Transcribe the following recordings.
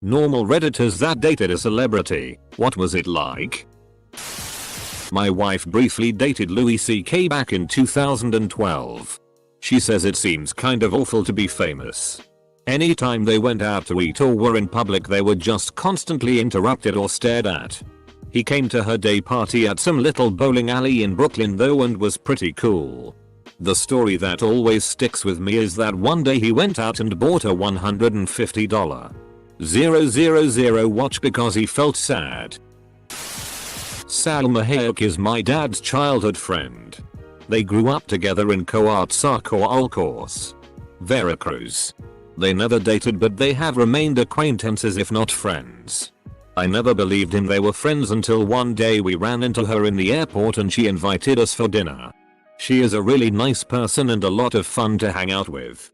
Normal redditors that dated a celebrity, what was it like? My wife briefly dated Louis CK back in 2012. She says it seems kind of awful to be famous. Anytime they went out to eat or were in public they were just constantly interrupted or stared at. He came to her day party at some little bowling alley in Brooklyn though and was pretty cool. The story that always sticks with me is that one day he went out and bought a $150 000 watch because he felt sad. Salma Hayek is my dad's childhood friend. They grew up together in Coatzacoalcos, Veracruz. They never dated but they have remained acquaintances if not friends. I never believed him they were friends until one day we ran into her in the airport and she invited us for dinner. She is a really nice person and a lot of fun to hang out with.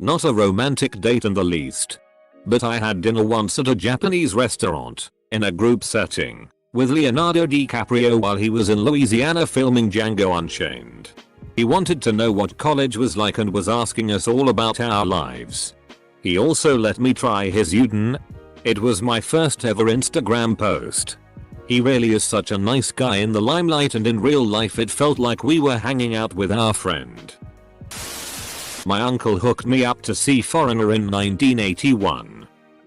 Not a romantic date in the least. But I had dinner once at a Japanese restaurant, in a group setting, with Leonardo DiCaprio while he was in Louisiana filming Django Unchained. He wanted to know what college was like and was asking us all about our lives. He also let me try his you.I. It was my first ever Instagram post. He really is such a nice guy in the limelight and in real life it felt like we were hanging out with our friend. My uncle hooked me up to see Foreigner in 1981.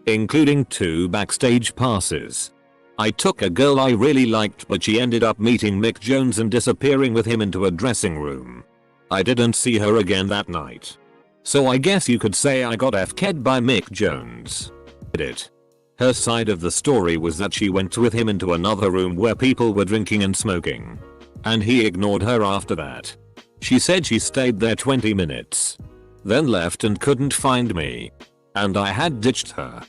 Including 2 backstage passes. I took a girl I really liked but she ended up meeting Mick Jones and disappearing with him into a dressing room. I didn't see her again that night. So I guess you could say I got FK'd by Mick Jones. Her side of the story was that she went with him into another room where people were drinking and smoking. And he ignored her after that. She said she stayed there 20 minutes. Then left and couldn't find me. And I had ditched her.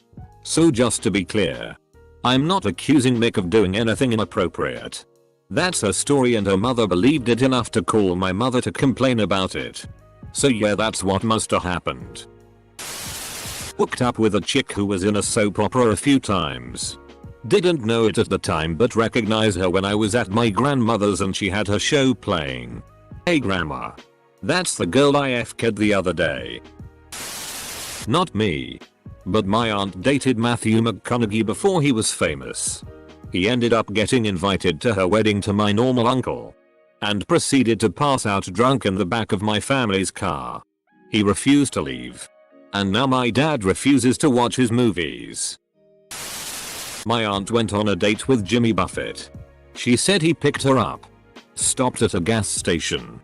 So just to be clear, I'm not accusing Mick of doing anything inappropriate. That's her story and her mother believed it enough to call my mother to complain about it. So yeah, that's what must have happened. Hooked up with a chick who was in a soap opera a few times. Didn't know it at the time but recognized her when I was at my grandmother's and she had her show playing. Hey grandma. That's the girl I FK'd the other day. Not me. But my aunt dated Matthew McConaughey before he was famous. He ended up getting invited to her wedding to my normal uncle. And proceeded to pass out drunk in the back of my family's car. He refused to leave. And now my dad refuses to watch his movies. My aunt went on a date with Jimmy Buffett. She said he picked her up. Stopped at a gas station.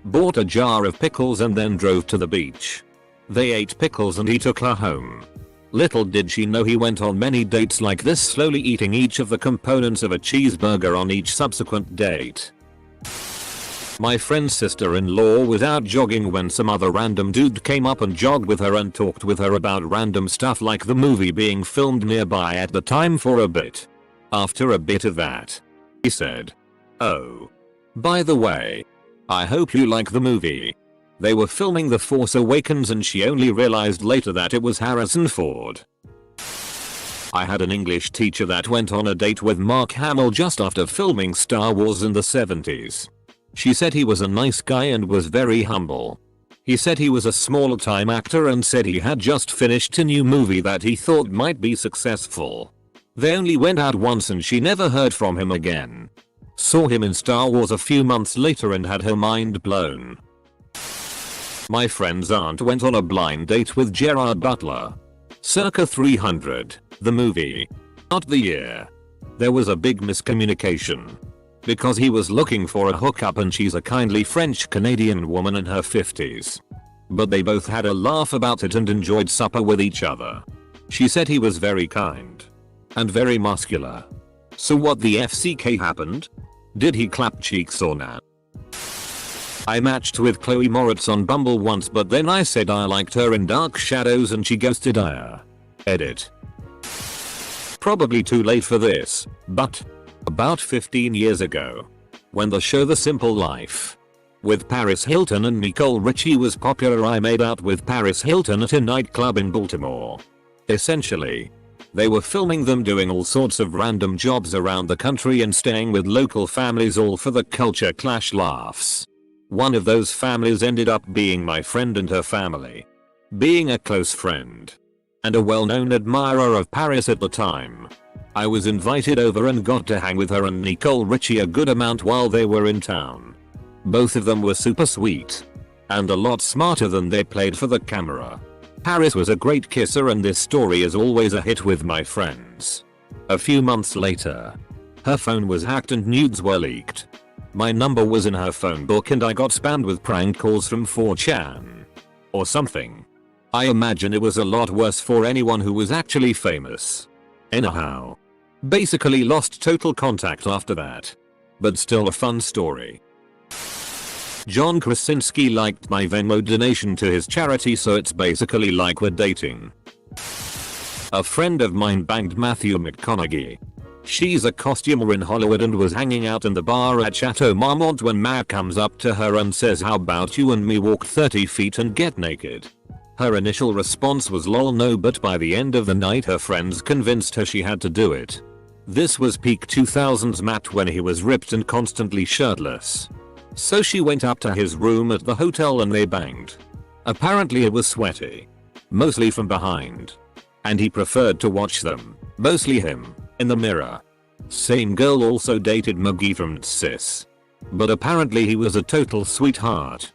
Bought a jar of pickles and then drove to the beach. They ate pickles and he took her home. Little did she know he went on many dates like this, slowly eating each of the components of a cheeseburger on each subsequent date. My friend's sister-in-law was out jogging when some other random dude came up and jogged with her and talked with her about random stuff like the movie being filmed nearby at the time for a bit. After a bit of that, he said, "Oh, by the way, I hope you like the movie." They were filming The Force Awakens and she only realized later that it was Harrison Ford. I had an English teacher that went on a date with Mark Hamill just after filming Star Wars in the 70s. She said he was a nice guy and was very humble. He said he was a small-time actor and said he had just finished a new movie that he thought might be successful. They only went out once and she never heard from him again. Saw him in Star Wars a few months later and had her mind blown. My friend's aunt went on a blind date with Gerard Butler. Circa 300, the movie. Not the year. There was a big miscommunication. Because he was looking for a hookup and she's a kindly French-Canadian woman in her 50s. But they both had a laugh about it and enjoyed supper with each other. She said he was very kind. And very muscular. So what the FCK happened? Did he clap cheeks or not? I matched with Chloe Moritz on Bumble once but then I said I liked her in Dark Shadows and she ghosted her. Edit. Probably too late for this, but about 15 years ago, when the show The Simple Life with Paris Hilton and Nicole Richie was popular, I made out with Paris Hilton at a nightclub in Baltimore. Essentially, they were filming them doing all sorts of random jobs around the country and staying with local families, all for the culture clash laughs. One of those families ended up being my friend and her family. Being a close friend, and a well-known admirer of Paris at the time. I was invited over and got to hang with her and Nicole Richie a good amount while they were in town. Both of them were super sweet. And a lot smarter than they played for the camera. Paris was a great kisser and this story is always a hit with my friends. A few months later, her phone was hacked and nudes were leaked. My number was in her phone book and I got spammed with prank calls from 4chan. Or something. I imagine it was a lot worse for anyone who was actually famous. Anyhow. Basically lost total contact after that. But still a fun story. John Krasinski liked my Venmo donation to his charity, so it's basically like we're dating. A friend of mine banged Matthew McConaughey. She's a costumer in Hollywood and was hanging out in the bar at Chateau Marmont when Matt comes up to her and says, "How about you and me walk 30 feet and get naked?" Her initial response was lol no, but by the end of the night her friends convinced her she had to do it. This was peak 2000s Matt when he was ripped and constantly shirtless. So she went up to his room at the hotel and they banged. Apparently it was sweaty. Mostly from behind. And he preferred to watch them, mostly him, in the mirror. Same girl also dated Muggy from Sis. But apparently he was a total sweetheart.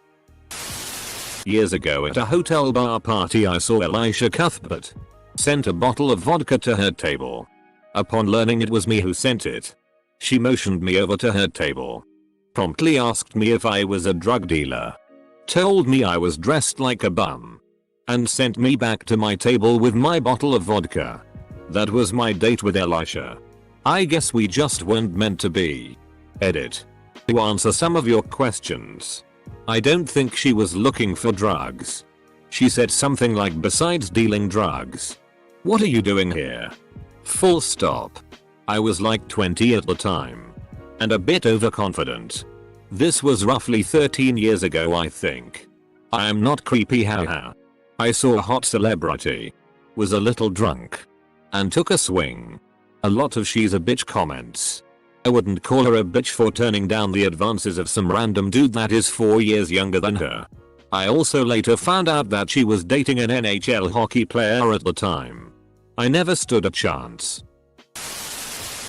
Years ago at a hotel bar party I saw Elisha Cuthbert. Sent a bottle of vodka to her table. Upon learning it was me who sent it, she motioned me over to her table. Promptly asked me if I was a drug dealer. Told me I was dressed like a bum. And sent me back to my table with my bottle of vodka. That was my date with Elisha. I guess we just weren't meant to be. Edit. To answer some of your questions. I don't think she was looking for drugs. She said something like, "Besides dealing drugs, what are you doing here?" Full stop. I was like 20 at the time. And a bit overconfident. This was roughly 13 years ago I think. I am not creepy, haha. I saw a hot celebrity. Was a little drunk. And took a swing. A lot of "she's a bitch" comments. I wouldn't call her a bitch for turning down the advances of some random dude that is 4 years younger than her. I also later found out that she was dating an NHL hockey player at the time. I never stood a chance.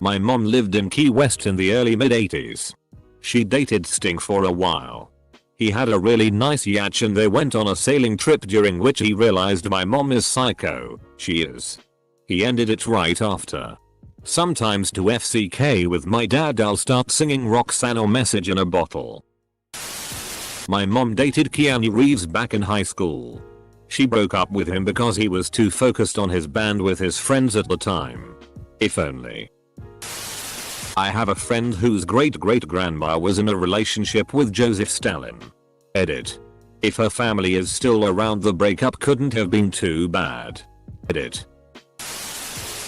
My mom lived in Key West in the early mid-80s. She dated Sting for a while. He had a really nice yacht and they went on a sailing trip during which he realized my mom is psycho. She is. He ended it right after. Sometimes to FCK with my dad I'll start singing Roxanne or Message in a Bottle. My mom dated Keanu Reeves back in high school. She broke up with him because he was too focused on his band with his friends at the time. If only. I have a friend whose great-great-grandma was in a relationship with Joseph Stalin. Edit. If her family is still around, the breakup couldn't have been too bad. Edit.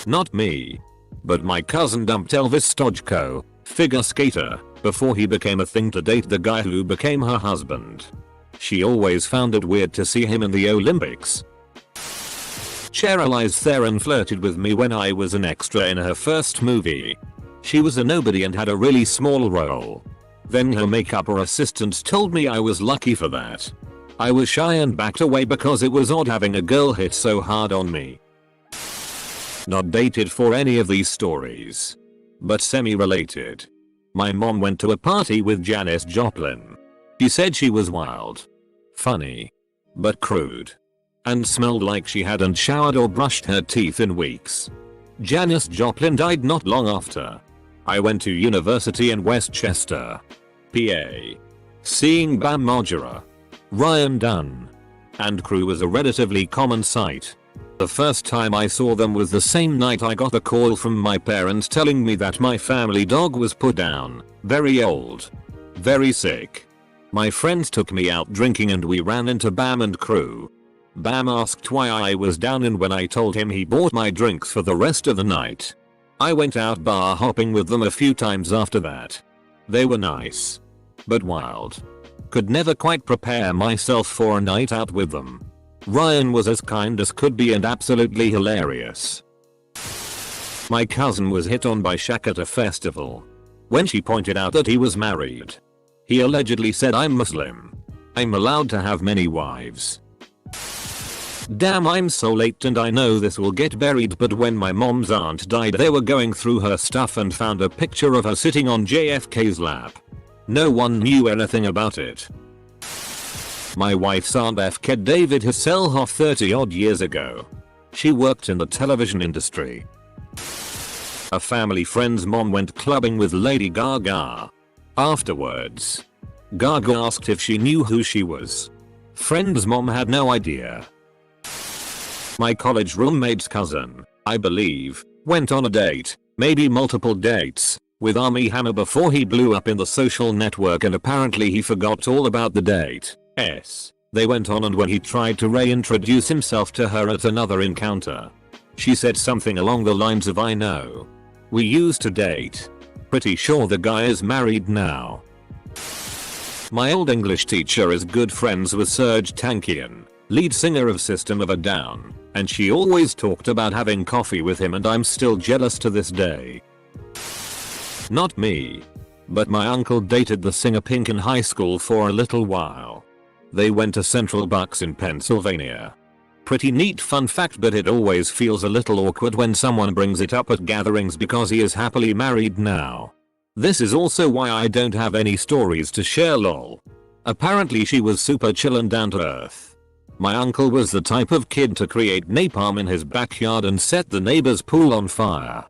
Not me. But my cousin dumped Elvis Stojko, figure skater, before he became a thing to date the guy who became her husband. She always found it weird to see him in the Olympics. Charlize Theron flirted with me when I was an extra in her first movie. She was a nobody and had a really small role. Then her makeup assistant told me I was lucky for that. I was shy and backed away because it was odd having a girl hit so hard on me. Not dated for any of these stories. But semi-related. My mom went to a party with Janis Joplin. She said she was wild. Funny. But crude. And smelled like she hadn't showered or brushed her teeth in weeks. Janis Joplin died not long after. I went to university in Westchester, PA. Seeing Bam Margera, Ryan Dunn, and crew was a relatively common sight. The first time I saw them was the same night I got a call from my parents telling me that my family dog was put down, very old, very sick. My friends took me out drinking and we ran into Bam and crew. Bam asked why I was down and when I told him, he bought my drinks for the rest of the night. I went out bar hopping with them a few times after that. They were nice. But wild. Could never quite prepare myself for a night out with them. Ryan was as kind as could be and absolutely hilarious. My cousin was hit on by Shaq at a festival. When she pointed out that he was married, he allegedly said, "I'm Muslim. I'm allowed to have many wives." Damn, I'm so late and I know this will get buried, but when my mom's aunt died they were going through her stuff and found a picture of her sitting on JFK's lap. No one knew anything about it. My wife's aunt FK David Hasselhoff 30 odd years ago. She worked in the television industry. A family friend's mom went clubbing with Lady Gaga. Afterwards, Gaga asked if she knew who she was. Friend's mom had no idea. My college roommate's cousin, I believe, went on a date, maybe multiple dates, with Armie Hammer before he blew up in the social network, and apparently he forgot all about the date. They went on, and when he tried to reintroduce himself to her at another encounter, she said something along the lines of, "I know. We used to date. Pretty sure the guy is married now." My old English teacher is good friends with Serj Tankian, lead singer of System of a Down, and she always talked about having coffee with him, and I'm still jealous to this day. Not me, but my uncle dated the singer Pink in high school for a little while. They went to Central Bucks in Pennsylvania. Pretty neat fun fact, but it always feels a little awkward when someone brings it up at gatherings because he is happily married now. This is also why I don't have any stories to share, lol. Apparently she was super chill and down to earth. My uncle was the type of kid to create napalm in his backyard and set the neighbor's pool on fire.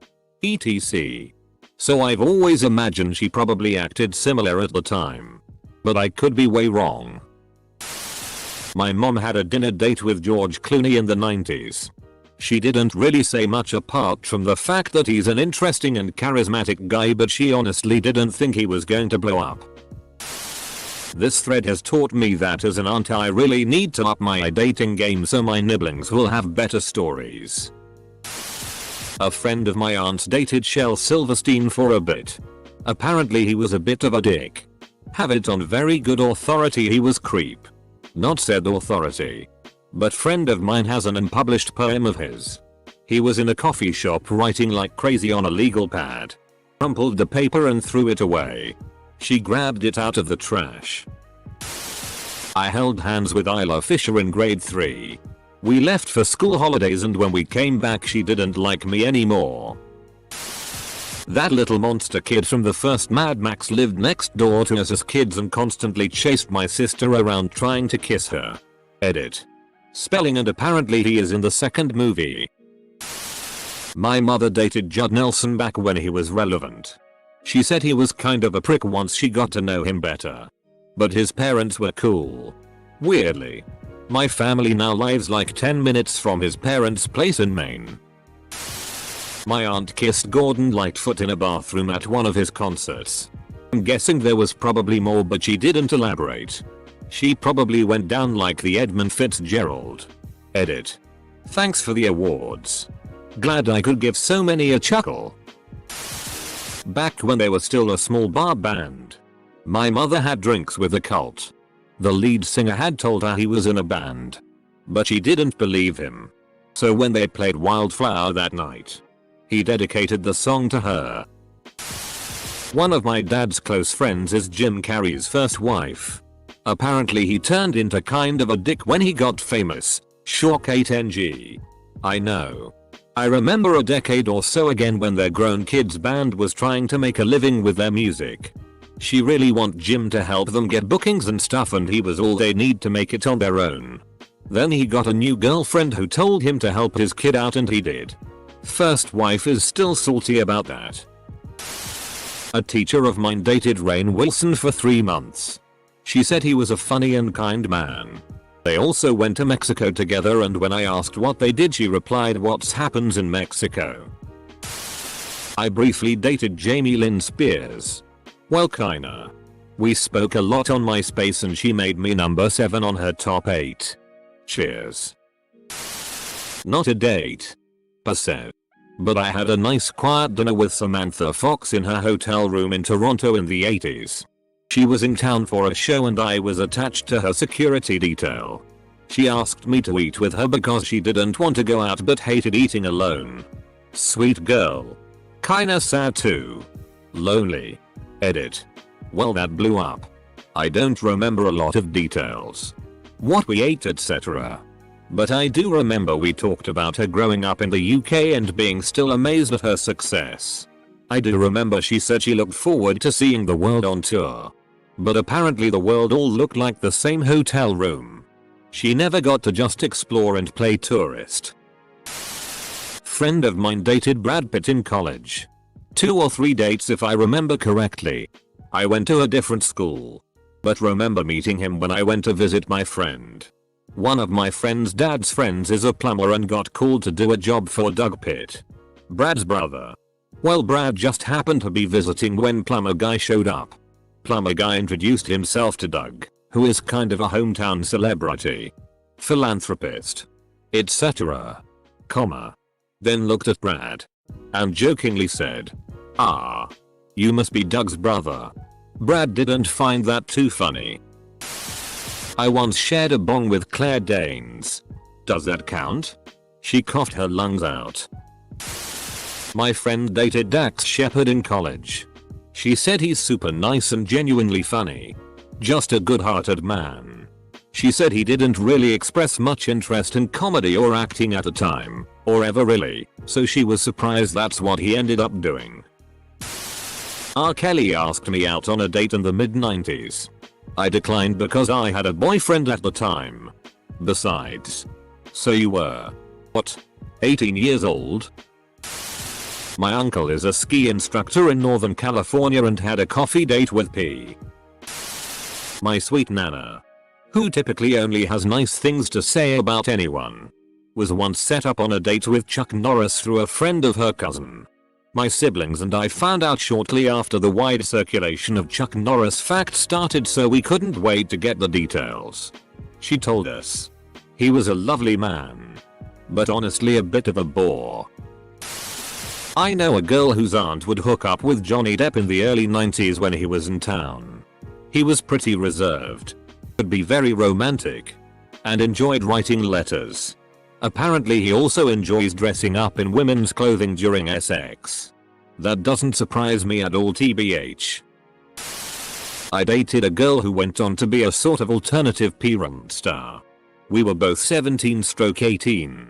etc. So I've always imagined she probably acted similar at the time. But I could be way wrong. My mom had a dinner date with George Clooney in the 90s. She didn't really say much apart from the fact that he's an interesting and charismatic guy, but she honestly didn't think he was going to blow up. This thread has taught me that as an aunt I really need to up my dating game so my nibblings will have better stories. A friend of my aunt's dated Shel Silverstein for a bit. Apparently he was a bit of a dick. Have it on very good authority he was creep. Not said authority. But friend of mine has an unpublished poem of his. He was in a coffee shop writing like crazy on a legal pad. Crumpled the paper and threw it away. She grabbed it out of the trash. I held hands with Isla Fisher in grade 3. We left for school holidays, and when we came back she didn't like me anymore. That little monster kid from the first Mad Max lived next door to us as kids and constantly chased my sister around trying to kiss her. Edit. Spelling, and apparently he is in the second movie. My mother dated Judd Nelson back when he was relevant. She said he was kind of a prick once she got to know him better. But his parents were cool. Weirdly, my family now lives like 10 minutes from his parents' place in Maine. My aunt kissed Gordon Lightfoot in a bathroom at one of his concerts. I'm guessing there was probably more, but she didn't elaborate. She probably went down like the Edmund Fitzgerald. Edit. Thanks for the awards. Glad I could give so many a chuckle. Back when they were still a small bar band, my mother had drinks with the Cult. The lead singer had told her he was in a band, but she didn't believe him. So when they played Wildflower that night, he dedicated the song to her. One of my dad's close friends is Jim Carrey's first wife. Apparently he turned into kind of a dick when he got famous. Shock 8NG. I know. I remember a decade or so again when their grown kids band was trying to make a living with their music. She really want Jim to help them get bookings and stuff, and he was all they need to make it on their own. Then he got a new girlfriend who told him to help his kid out, and he did. First wife is still salty about that. A teacher of mine dated Rainn Wilson for 3 months. She said he was a funny and kind man. They also went to Mexico together, and when I asked what they did she replied, "What happens in Mexico?" I briefly dated Jamie Lynn Spears. Well, kinda. We spoke a lot on MySpace and she made me number 7 on her top 8. Cheers. Not a date, per se. But I had a nice quiet dinner with Samantha Fox in her hotel room in Toronto in the 80s. She was in town for a show and I was attached to her security detail. She asked me to eat with her because she didn't want to go out but hated eating alone. Sweet girl. Kinda sad too. Lonely. Edit. Well, that blew up. I don't remember a lot of details. What we ate, etc. But I do remember we talked about her growing up in the UK and being still amazed at her success. I do remember she said she looked forward to seeing the world on tour. But apparently the world all looked like the same hotel room. She never got to just explore and play tourist. Friend of mine dated Brad Pitt in college. 2 or 3 dates if I remember correctly. I went to a different school. But remember meeting him when I went to visit my friend. One of my friend's dad's friends is a plumber and got called to do a job for Doug Pitt, Brad's brother. Well, Brad just happened to be visiting when plumber guy showed up. Plumber guy introduced himself to Doug, who is kind of a hometown celebrity, philanthropist, etc. Then looked at Brad and jokingly said, "Ah, you must be Doug's brother." Brad didn't find that too funny. I once shared a bong with Claire Danes. Does that count? She coughed her lungs out. My friend dated Dax Shepard in college. She said he's super nice and genuinely funny. Just a good-hearted man. She said he didn't really express much interest in comedy or acting at the time, or ever really, so she was surprised that's what he ended up doing. R. Kelly asked me out on a date in the mid-90s. I declined because I had a boyfriend at the time. Besides. So you were, what, 18 years old? My uncle is a ski instructor in Northern California and had a coffee date with P. My sweet nana, who typically only has nice things to say about anyone, was once set up on a date with Chuck Norris through a friend of her cousin. My siblings and I found out shortly after the wide circulation of Chuck Norris facts started, so we couldn't wait to get the details. She told us he was a lovely man, but honestly a bit of a bore. I know a girl whose aunt would hook up with Johnny Depp in the early 90s when he was in town. He was pretty reserved, could be very romantic, and enjoyed writing letters. Apparently he also enjoys dressing up in women's clothing during sex. That doesn't surprise me at all, tbh. I dated a girl who went on to be a sort of alternative P-run star. We were both 17/18.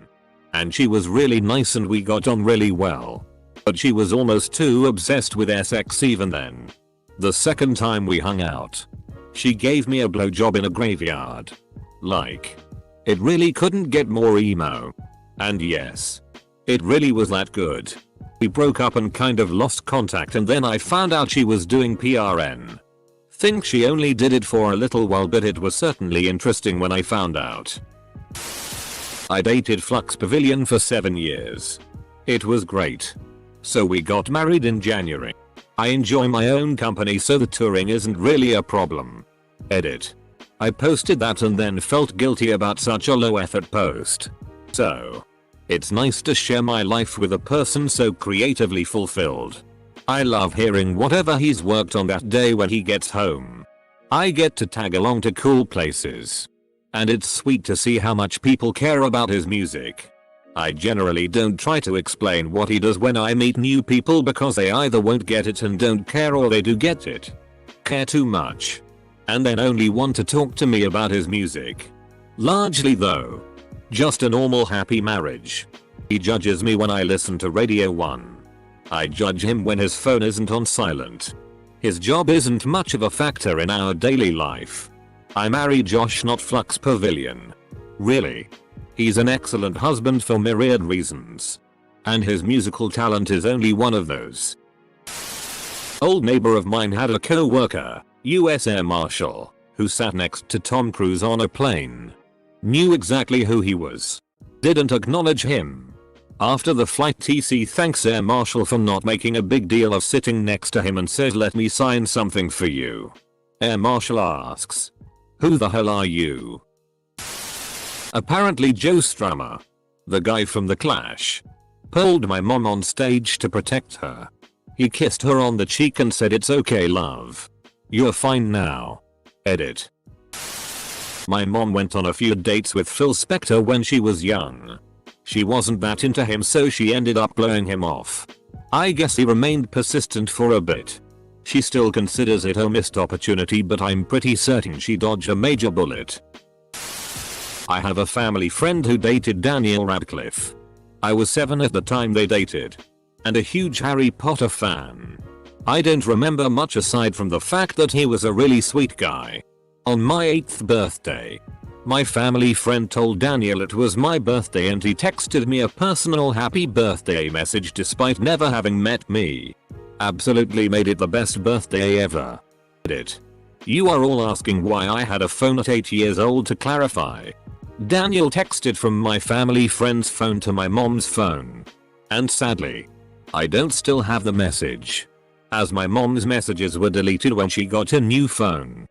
And she was really nice and we got on really well. But she was almost too obsessed with sex even then. The second time we hung out, she gave me a blowjob in a graveyard. Like, it really couldn't get more emo. And yes, it really was that good. We broke up and kind of lost contact, and then I found out she was doing PRN. Think she only did it for a little while, but it was certainly interesting when I found out. I dated Flux Pavilion for 7 years. It was great. So we got married in January. I enjoy my own company, so the touring isn't really a problem. Edit. I posted that and then felt guilty about such a low effort post. So, it's nice to share my life with a person so creatively fulfilled. I love hearing whatever he's worked on that day when he gets home. I get to tag along to cool places. And it's sweet to see how much people care about his music. I generally don't try to explain what he does when I meet new people because they either won't get it and don't care, or they do get it, care too much, and then only want to talk to me about his music. Largely though, just a normal happy marriage. He judges me when I listen to Radio 1. I judge him when his phone isn't on silent. His job isn't much of a factor in our daily life. I marry Josh, not Flux Pavilion. Really. He's an excellent husband for myriad reasons. And his musical talent is only one of those. Old neighbor of mine had a co-worker, US Air Marshal, who sat next to Tom Cruise on a plane. Knew exactly who he was. Didn't acknowledge him. After the flight, TC thanks Air Marshal for not making a big deal of sitting next to him and says, "Let me sign something for you." Air Marshal asks, "Who the hell are you?" Apparently Joe Strummer, the guy from The Clash, pulled my mom on stage to protect her. He kissed her on the cheek and said, "It's okay, love. You're fine now." Edit. My mom went on a few dates with Phil Spector when she was young. She wasn't that into him, so she ended up blowing him off. I guess he remained persistent for a bit. She still considers it a missed opportunity, but I'm pretty certain she dodged a major bullet. I have a family friend who dated Daniel Radcliffe. I was 7 at the time they dated. And a huge Harry Potter fan. I don't remember much aside from the fact that he was a really sweet guy. On my 8th birthday, my family friend told Daniel it was my birthday and he texted me a personal happy birthday message despite never having met me. Absolutely made it the best birthday ever. You are all asking why I had a phone at 8 years old. To clarify, Daniel texted from my family friend's phone to my mom's phone. And sadly, I don't still have the message, as my mom's messages were deleted when she got a new phone.